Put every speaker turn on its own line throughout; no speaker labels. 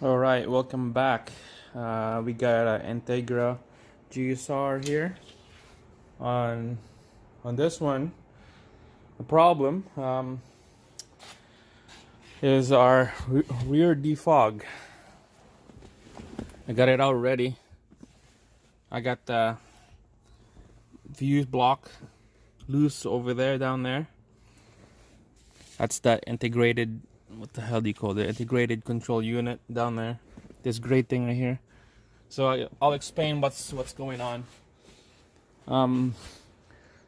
All right, welcome back. We got an Integra GSR here. On this one, the problem is our rear defog. I got it out ready. I got the fuse block loose over there, down there. That's that integrated, what the hell do you call it? Integrated control unit down there. This gray thing right here. So I'll explain what's going on.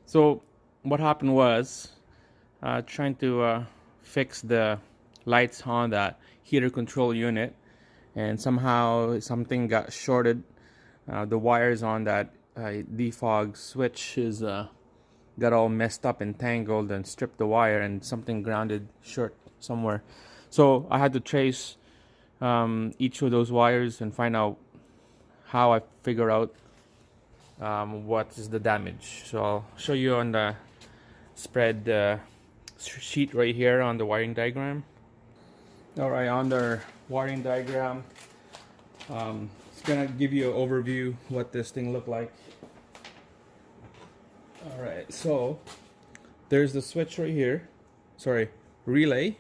So what happened was trying to fix the lights on that heater control unit, and somehow something got shorted. The wires on that defog switch is got all messed up and tangled and stripped the wire, and something grounded short somewhere. So I had to trace each of those wires and find out how I figure out what is the damage. So I'll show you on the spread sheet right here on the wiring diagram. All right, on the wiring diagram, it's gonna give you an overview what this thing looked like. All right, so there's the switch right here. Sorry, relay.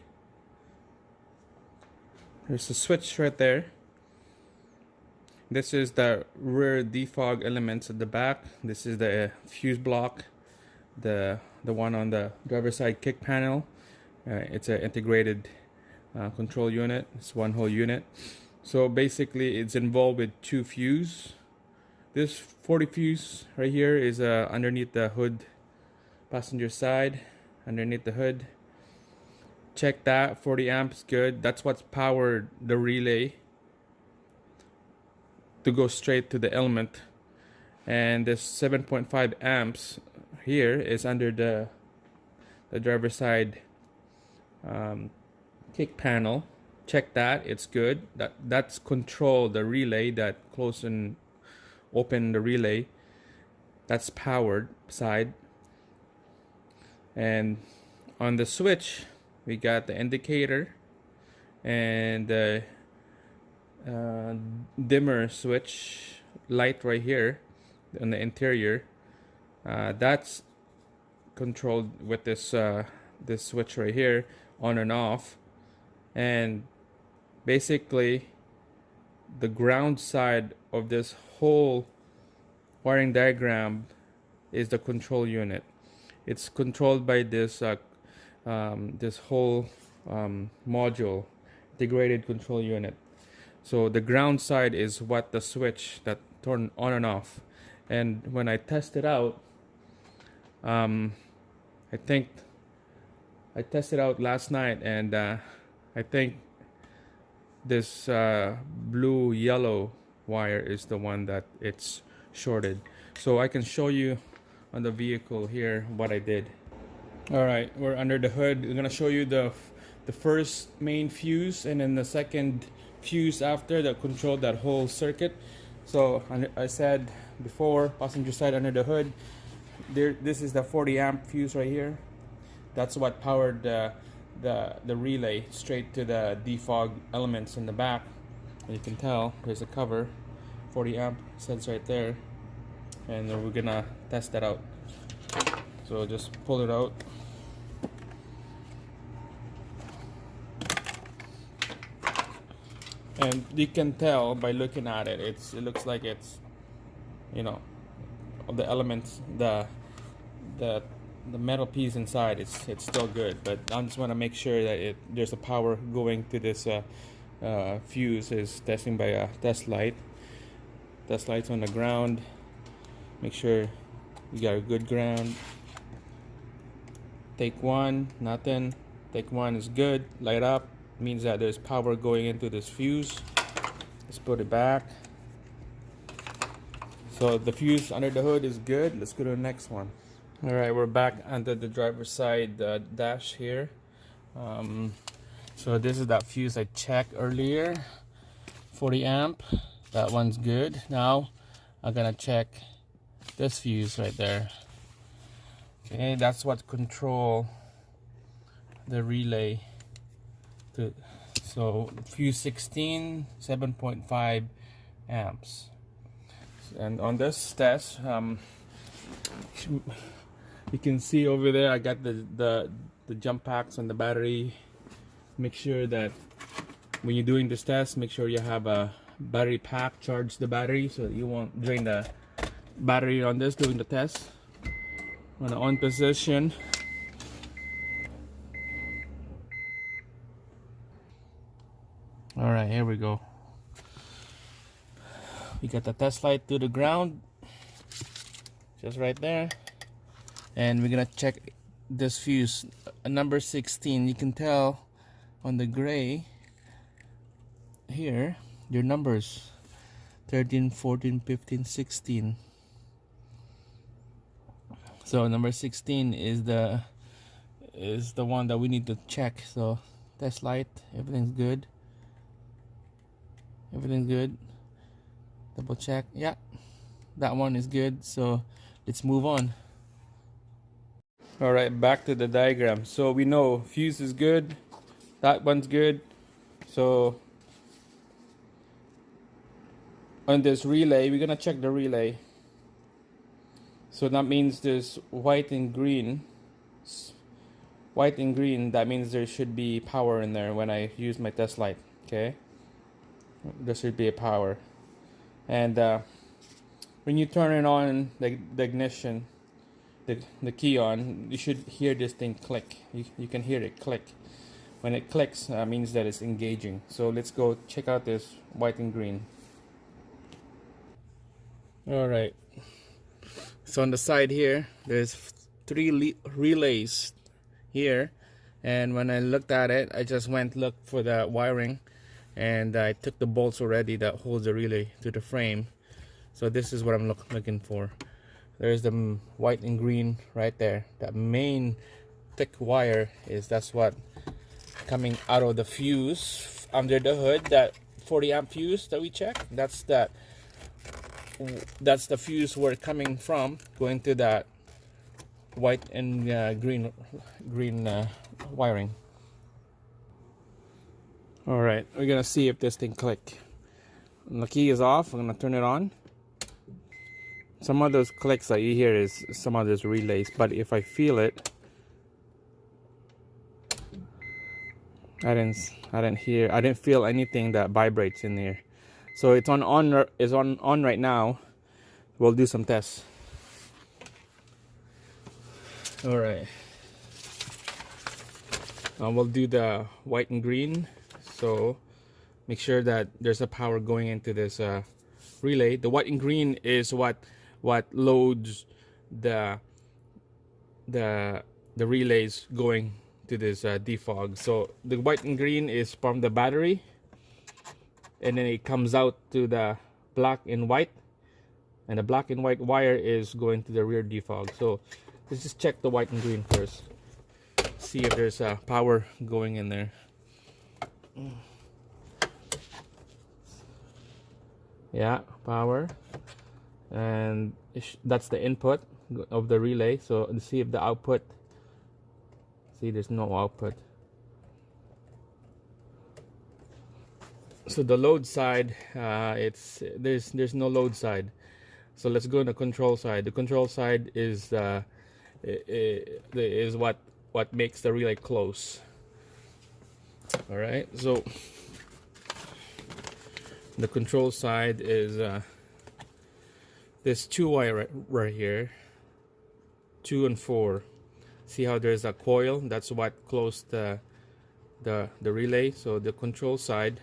There's the switch right there. This is the rear defog elements at the back. This is the fuse block, the one on the driver's side kick panel. It's an integrated control unit. It's one whole unit. So basically, it's involved with two fuse. This 40 fuse right here is underneath the hood, passenger side, underneath the hood. Check that, 40 amps, good. That's what's powered the relay to go straight to the element. And this 7.5 amps here is under the driver's side kick panel. Check that, it's good. That's control the relay, that close and open the relay. That's powered side. And on the switch, we got the indicator and the dimmer switch light right here on the interior. That's controlled with this this switch right here, on and off. And basically, the ground side of this whole wiring diagram is the control unit. It's controlled by this this whole module, integrated control unit. So the ground side is what the switch that turn on and off. And when I test it out, I think I tested out last night, and I think this blue yellow wire is the one that it's shorted. So I can show you on the vehicle here what I did. All right, we're under the hood. We're gonna show you the first main fuse, and then the second fuse after, that controlled that whole circuit. So I said before, passenger side under the hood, this is the 40 amp fuse right here. That's what powered the relay straight to the defog elements in the back. And you can tell there's a cover, 40 amp says right there, and then we're gonna test that out. So just pull it out. And you can tell by looking at it, it looks like it's, you know, of the elements, the metal piece inside, it's still good. But I just want to make sure that there's a power going to this fuse. Is testing by a test light. Test lights on the ground. Make sure you got a good ground. Take one, nothing. Take one is good. Light up means that there's power going into this fuse. Let's put it back. So the fuse under the hood is good. Let's go to the next one. All right, we're back under the driver's side dash here. So this is that fuse I checked earlier, 40 amp. That one's good. Now I'm gonna check this fuse right there. Okay, that's what control the relay to So fuse 16, 7.5 amps. And on this test, you can see over there I got the jump packs on the battery. Make sure that when you're doing this test, make sure you have a battery pack, charge the battery so that you won't drain the battery on this doing the test. On the on position, all right, here we go. We got the test light to the ground, just right there, and we're gonna check this fuse, number 16. You can tell on the gray here your numbers: 13, 14, 15, 16. So number 16 is the one that we need to check. So test light, everything's good. Everything's good. Double check. Yeah, that one is good. So let's move on. All right, back to the diagram. So we know fuse is good, that one's good. So on this relay, we're gonna check the relay. So that means there's white and green. White and green, that means there should be power in there when I use my test light. Okay, there should be a power. And when you turn it on, the ignition, the key on, you should hear this thing click. You can hear it click. When it clicks, means that it's engaging. So let's go check out this white and green. All right. So on the side here, there's 3 relays here, and when I looked at it, I just went look for the wiring, and I took the bolts already that holds the relay to the frame. So this is what I'm looking for. There's the white and green right there. That main thick wire that's what coming out of the fuse under the hood. That 40 amp fuse that we checked. That's the fuse where it's coming from, going to that white and green wiring. All right, we're gonna see if this thing click. The key is off. I'm gonna turn it on. Some of those clicks that you hear is some of those relays, but if I feel it, I didn't feel anything that vibrates in here. So it's on right now. We'll do some tests. All right. We'll do the white and green. So make sure that there's a power going into this relay. The white and green is what loads the relays going to this defog. So the white and green is from the battery, and then it comes out to the black and white, and the black and white wire is going to the rear defog. So let's just check the white and green first, see if there's power going in there. Yeah, power, and that's the input of the relay. So let's see if the output, see there's no output. So the load side, there's no load side. So let's go to the control side. The control side is what makes the relay close. All right, so the control side is there's 2 wire right here, 2 and 4. See how there's a coil? That's what closed the relay. So the control side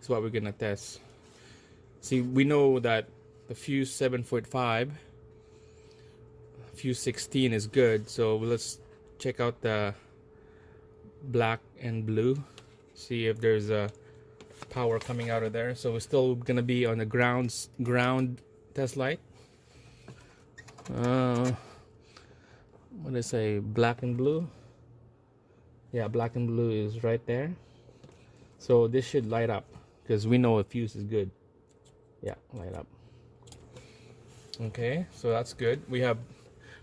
is what we're gonna test. See, we know that the fuse 7.5, fuse 16 is good. So let's check out the black and blue, see if there's a power coming out of there. So we're still gonna be on the ground test light. What did I say? Black and blue. Yeah, black and blue is right there. So this should light up because we know a fuse is good. Yeah, light up. Okay, so that's good. We have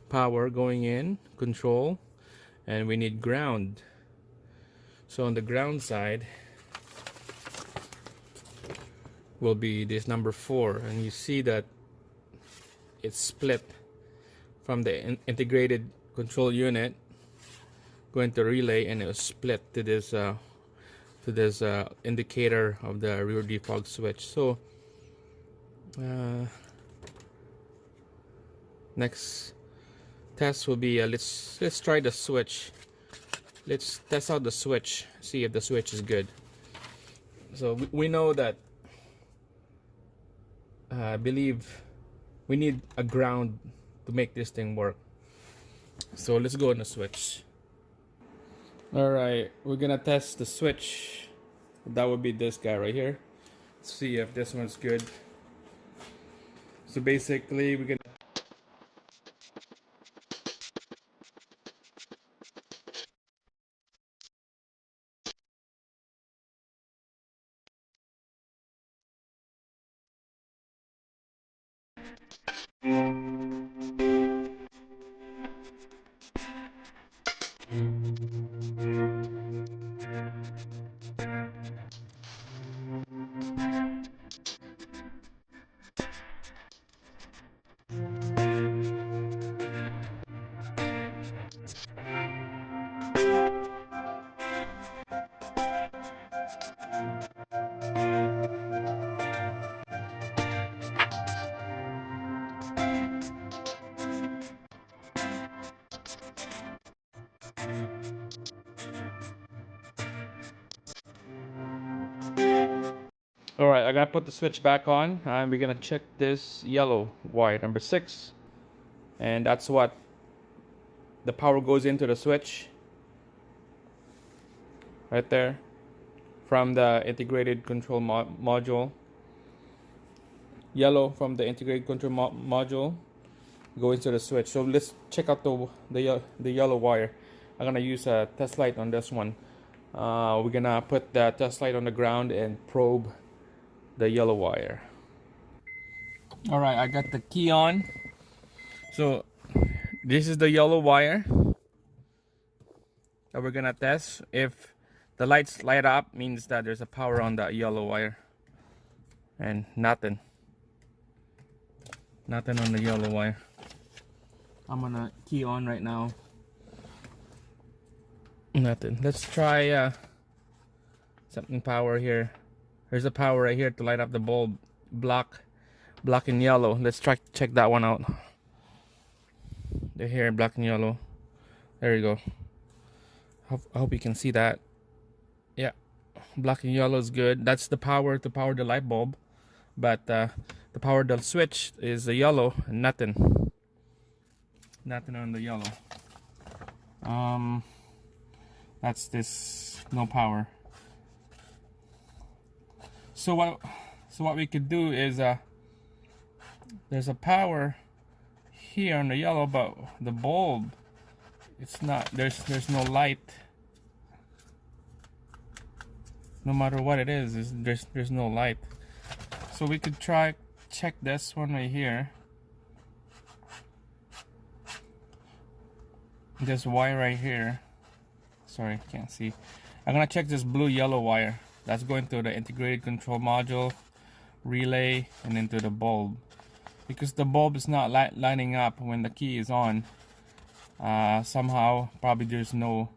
power going in, control, and we need ground. So on the ground side, will be this number 4, and you see that it's split from the integrated control unit going to relay, and it was split to this indicator of the rear defog switch. So next test will be let's try the switch. Let's test out the switch, see if the switch is good. So we know that I believe we need a ground to make this thing work. So let's go on the switch. Alright, we're gonna test the switch. That would be this guy right here. See if this one's good. So basically we're gonna Alright, I gotta put the switch back on, and we're gonna check this yellow wire number 6, and that's what the power goes into the switch right there from the integrated control module. Yellow from the integrated control module go into the switch. So let's check out the yellow wire. I'm gonna use a test light on this one. We're gonna put the test light on the ground and probe the yellow wire. All right, I got the key on. So this is the yellow wire that we're gonna test. If the lights light up, means that there's a power on that yellow wire, and nothing on the yellow wire. I'm gonna key on right now. Nothing. Let's try something power here. There's a power right here to light up the bulb, black and yellow. Let's try check that one out. They're here, black and yellow. There you go. I hope you can see that. Yeah, black and yellow is good. That's the power to power the light bulb, but the power the switch is the yellow, and nothing on the yellow. That's this, no power. So what we could do is there's a power here on the yellow, but the bulb, it's not, there's no light. No matter what it is, there's no light. So we could try check this one right here. This wire right here. Sorry, can't see. I'm gonna check this blue yellow wire. That's going to the integrated control module, relay, and into the bulb. Because the bulb is not lining up when the key is on. Somehow, probably there's no,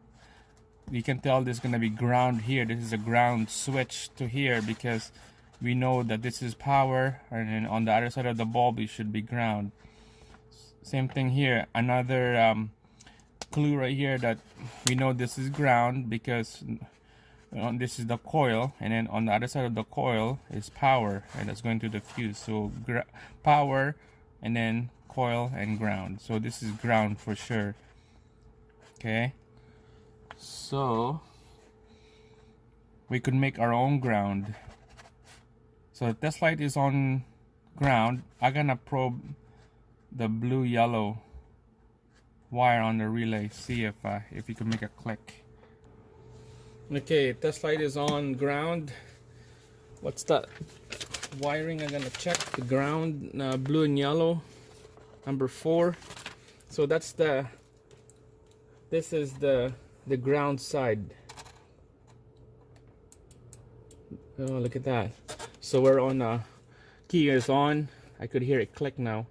you can tell there's gonna be ground here. This is a ground switch to here, because we know that this is power, and then on the other side of the bulb it should be ground. Same thing here. Another clue right here that we know this is ground, because this is the coil, and then on the other side of the coil is power, and that's going to the fuse. So power, and then coil and ground. So this is ground for sure. Okay, so we could make our own ground. So this light is on ground. I'm gonna probe the blue yellow wire on the relay, see if you can make a click. Okay, test light is on ground. What's that wiring? I'm gonna check the ground, blue and yellow, number 4. So that's this is the ground side. Oh, look at that. So we're on, key is on. I could hear it click now.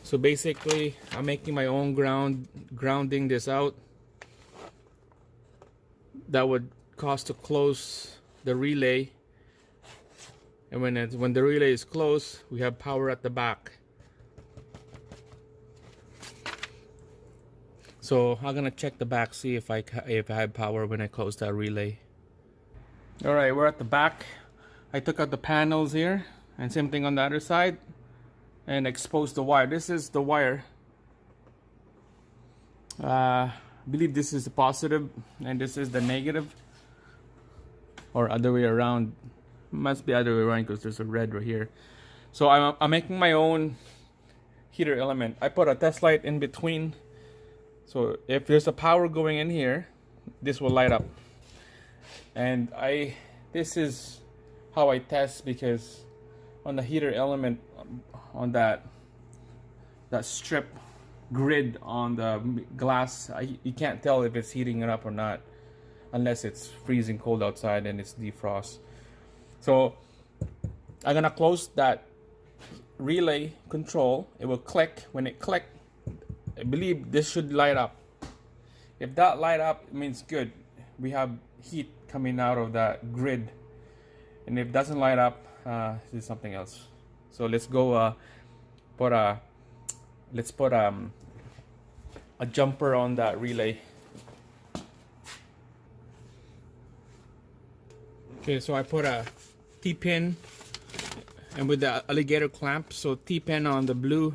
So basically, I'm making my own grounding this out. That would cause to close the relay, and when the relay is closed, we have power at the back. So I'm gonna check the back, see if I have power when I close that relay. All right, we're at the back. I took out the panels here, and same thing on the other side, and exposed the wire. This is the wire. I believe this is the positive, and this is the negative, or other way around. Must be other way around because there's a red right here. So I'm making my own heater element. I put a test light in between. So if there's a power going in here, this will light up. And this is how I test, because on the heater element, on that strip grid on the glass, you can't tell if it's heating it up or not, unless it's freezing cold outside and it's defrost. So I'm gonna close that relay control. It will click. When it clicks, I believe this should light up. If that light up, it means good. We have heat coming out of that grid. And if it doesn't light up, this is something else. So let's go put a jumper on that relay. Okay, so I put a T-pin, and with the alligator clamp, so T-pin on the blue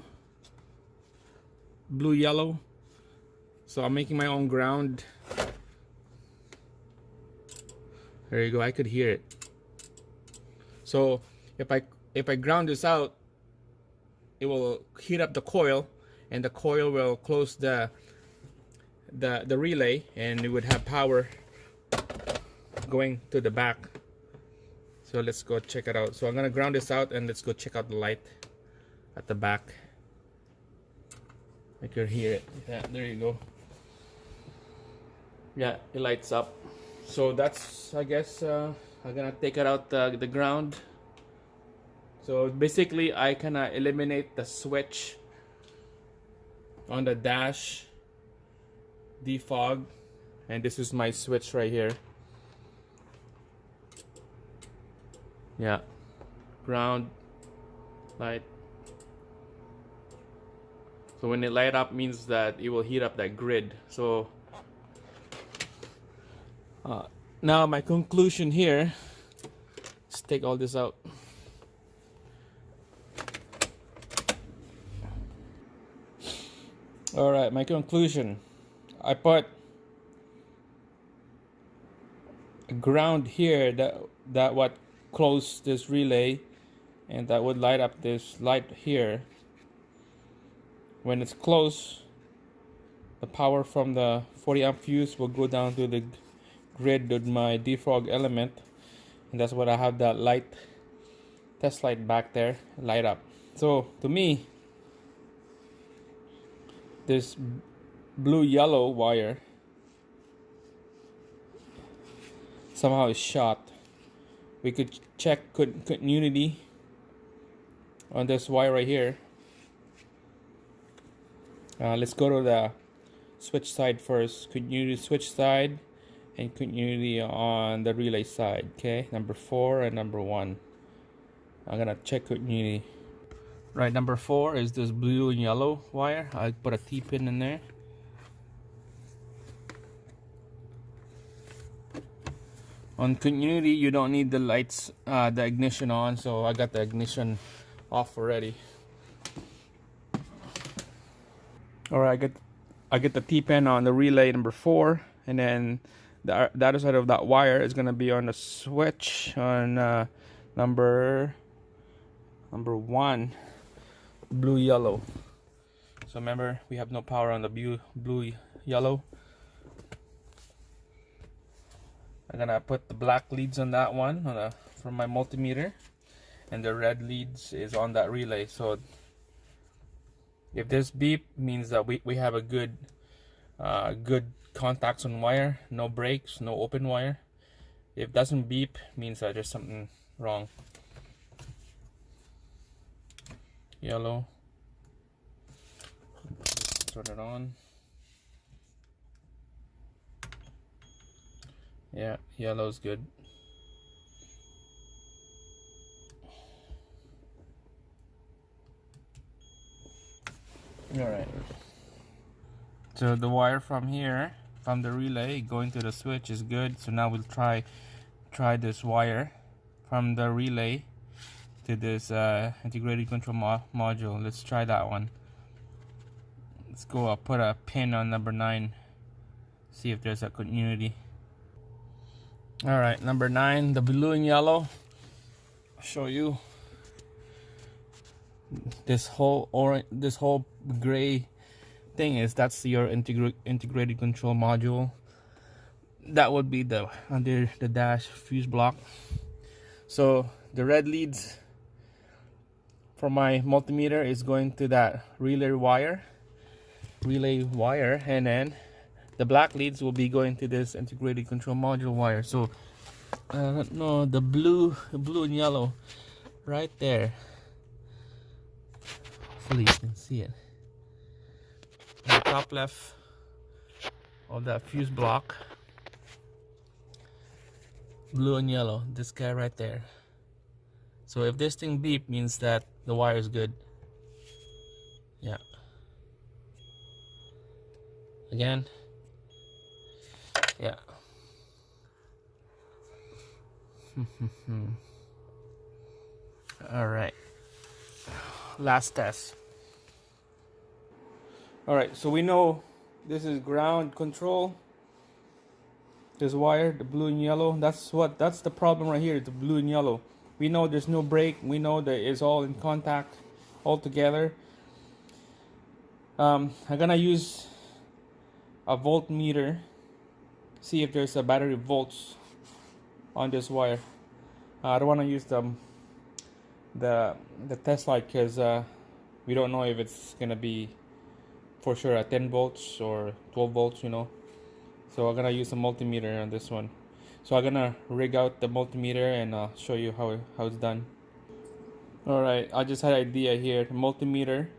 yellow. So I'm making my own ground. There you go, I could hear it. So if I ground this out, it will heat up the coil, and the coil will close the relay, and it would have power going to the back. So let's go check it out. So I'm gonna ground this out, and let's go check out the light at the back. I could hear it. Yeah, there you go. Yeah, it lights up. So that's, I guess, I'm gonna take it out the ground. So basically, I can eliminate the switch on the dash defog, and this is my switch right here. Yeah, ground, light. So when it light up, means that it will heat up that grid. So now my conclusion here, let's take all this out. All right, my conclusion, I put a ground here that what close this relay, and that would light up this light here. When it's closed, the power from the 40 amp fuse will go down to the grid with my defrog element, and that's what I have that light, test light back there, light up. So to me, this blue yellow wire somehow is shot. We could check continuity on this wire right here. Let's go to the switch side first. Continuity switch side and continuity on the relay side. Okay, number 4 and number 1. I'm gonna check continuity. Right, number 4 is this blue and yellow wire. I put a T-pin in there. On continuity, you don't need the lights, the ignition on, so I got the ignition off already. Alright, I get the T-pin on the relay number 4, and then the other side of that wire is gonna be on the switch on number 1, blue yellow. So remember, we have no power on the blue yellow. I'm gonna put the black leads on that one from my multimeter, and the red leads is on that relay. So if this beep, means that we have a good contacts on wire, no breaks, no open wire. If it doesn't beep, means that there's something wrong. Yellow. Turn it on. Yeah, yellow's good. All right. So the wire from here, from the relay going to the switch is good. So now we'll try this wire from the relay to this integrated control module. Let's try that one. Let's go. I'll put a pin on number 9. See if there's a continuity. All right, number 9, the blue and yellow. I'll show you. This whole gray thing that's your integrated control module. That would be the under the dash fuse block. So the red leads for my multimeter is going to that relay wire, and then the black leads will be going to this integrated control module wire. So no, the blue and yellow right there. Hopefully you can see it. The top left of that fuse block, blue and yellow, this guy right there. So if this thing beep, means that the wire is good. Yeah. Again. Yeah. All right. Last test. All right, so we know this is ground control. This wire, the blue and yellow, that's the problem right here, the blue and yellow. We know there's no break. We know that it's all in contact all together. I'm gonna use a voltmeter, see if there's a battery volts on this wire. I don't want to use the test light because we don't know if it's gonna be for sure at 10 volts or 12 volts, you know. So I'm gonna use a multimeter on this one. So I'm gonna rig out the multimeter and show you how it's done. All right, I just had an idea here. The multimeter,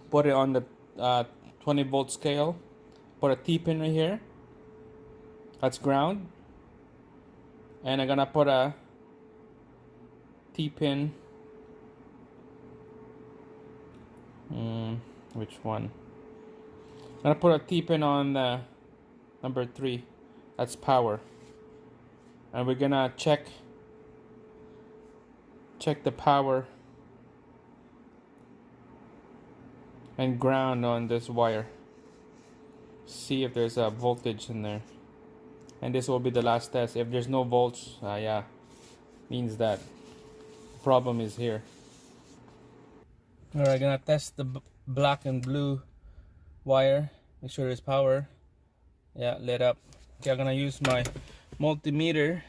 put it on the 20 volt scale. Put a T-pin right here. That's ground. And I'm gonna put a T-pin. Which one? I'm gonna put a T-pin on number 3. That's power. And we're gonna check the power and ground on this wire. See if there's a voltage in there. And this will be the last test. If there's no volts, yeah, means that the problem is here. Alright, gonna test the black and blue wire. Make sure there's power. Yeah, lit up. Okay, I'm gonna use my multimeter.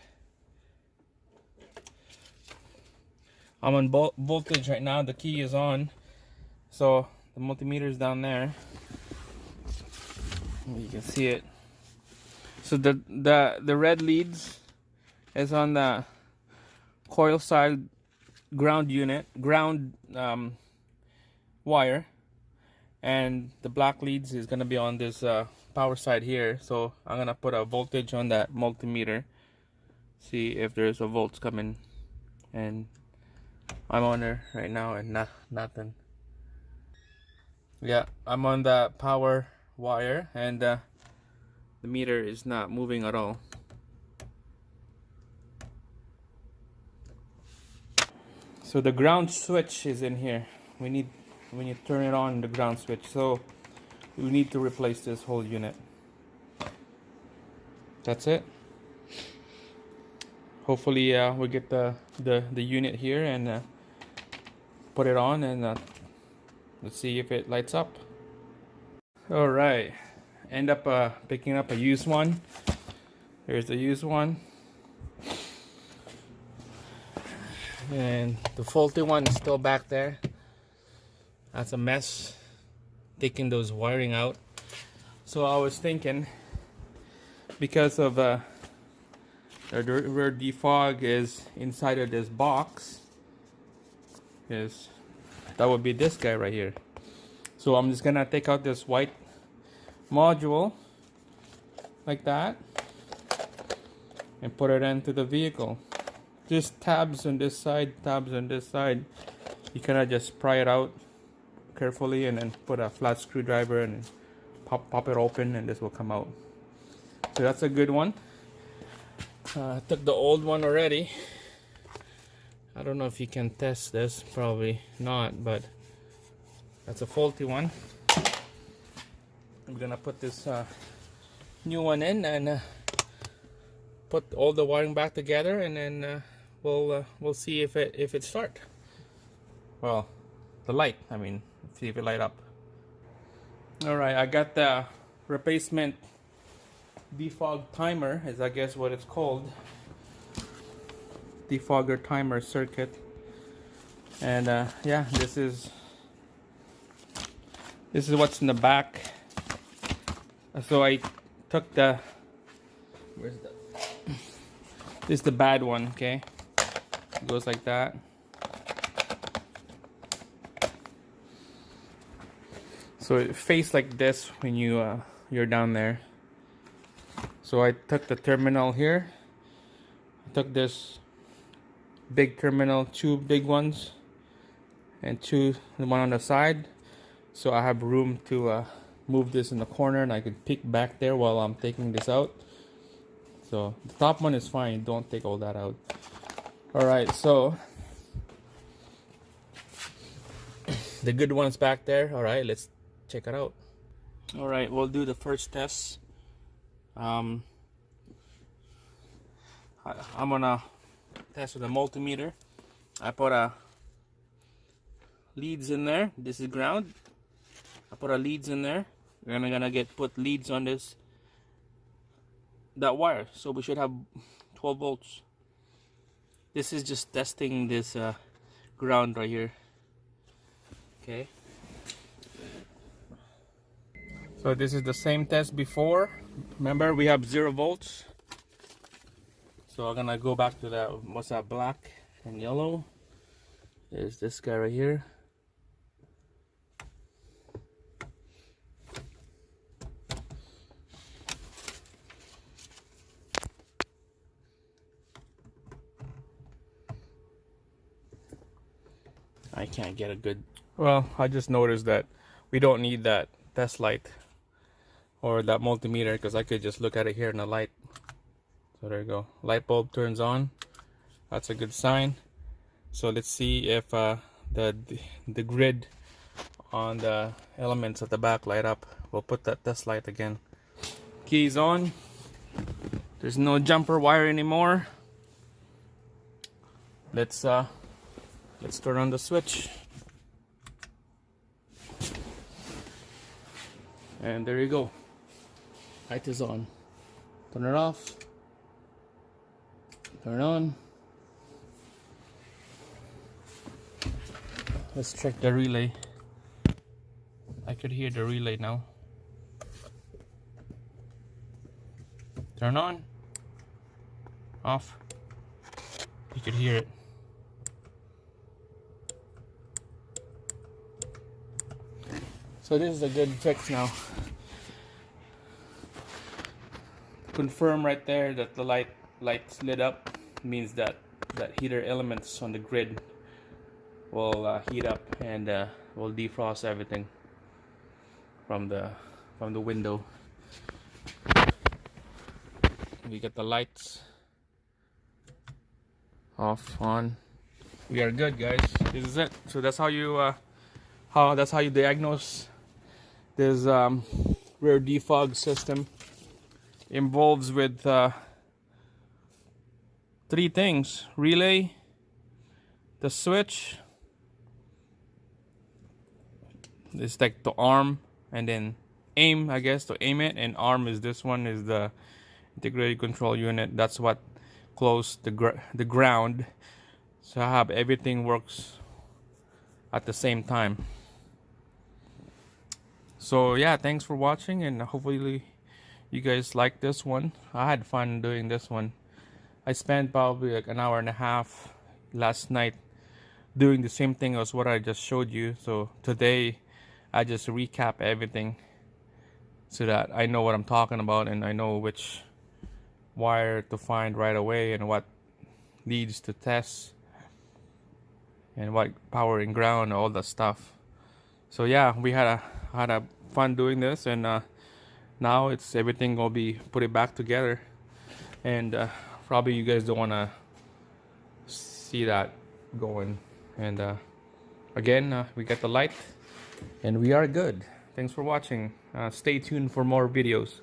I'm on voltage right now. The key is on, so the multimeter is down there. You can see it. So the red leads is on the coil side ground unit, wire, and the black leads is gonna be on this power side here. So I'm gonna put a voltage on that multimeter, see if there's a volts coming, and I'm on there right now and nothing. Yeah, I'm on the power wire and the meter is not moving at all. So the ground switch is in here. When you turn it on, the ground switch, so we need to replace this whole unit. That's it. Hopefully we get the unit here and put it on, and let's see if it lights up. All right, end up picking up a used one. Here's the used one, and the faulty one is still back there. That's a mess, taking those wiring out. So I was thinking because of the rear defog is inside of this box, is that would be this guy right here. So I'm just gonna take out this white module like that and put it into the vehicle. Just tabs on this side, tabs on this side. You cannot just pry it out carefully and then put a flat screwdriver and pop it open, and this will come out. So that's a good one. I took the old one already. I don't know if you can test this, probably not, but that's a faulty one. I'm gonna put this new one in and put all the wiring back together, and then we'll see if it start. Well, the light, I mean, see if it light up. All right, I got the replacement defog timer, is I guess what it's called. Defogger timer circuit. And yeah, this is what's in the back. So I took the, where's the, this is the bad one, okay? It goes like that. So it faces like this when you're down there. So I took the terminal here. I took this big terminal, two big ones, and the one on the side. So I have room to move this in the corner, and I can peek back there while I'm taking this out. So the top one is fine. Don't take all that out. All right, so the good one's back there. All right, let's check it out. All right, we'll do the first test. I'm gonna test with a multimeter. I put a leads in there. This is ground. I put a leads in there. We're gonna put leads on that wire. So we should have 12 volts. This is just testing this ground right here. Okay. So this is the same test before. Remember, we have 0 volts. So I'm gonna go back to that. What's that, black and yellow? There's this guy right here. I can't get a good. Well, I just noticed that we don't need that test light or that multimeter, because I could just look at it here in the light. So there you go. Light bulb turns on. That's a good sign. So let's see if the grid on the elements at the back light up. We'll put that test light again. Keys on. There's no jumper wire anymore. Let's turn on the switch. And there you go. Light is on. Turn it off. Turn it on. Let's check the relay. I could hear the relay now. Turn on. Off. You could hear it. So this is a good fix now. Confirm right there that the lights lit up, means that heater elements on the grid will heat up and will defrost everything from the window. We get the lights off, on. We are good, guys. This is it. So that's how you diagnose this rear defog system. Involves with 3 things: relay, the switch, it's like the arm, and then aim, I guess, to aim it, and arm is this one, is the integrated control unit. That's what close the ground. So I have everything works at the same time. So yeah, thanks for watching, and hopefully you guys like this one. I had fun doing this one. I spent probably like an hour and a half last night doing the same thing as what I just showed you. So today I just recap everything so that I know what I'm talking about and I know which wire to find right away and what leads to tests and what power and ground, all that stuff. So yeah, we had a fun doing this, and now it's everything will be put it back together, and probably you guys don't want to see that going. And again, we got the light and we are good. Thanks for watching. Stay tuned for more videos.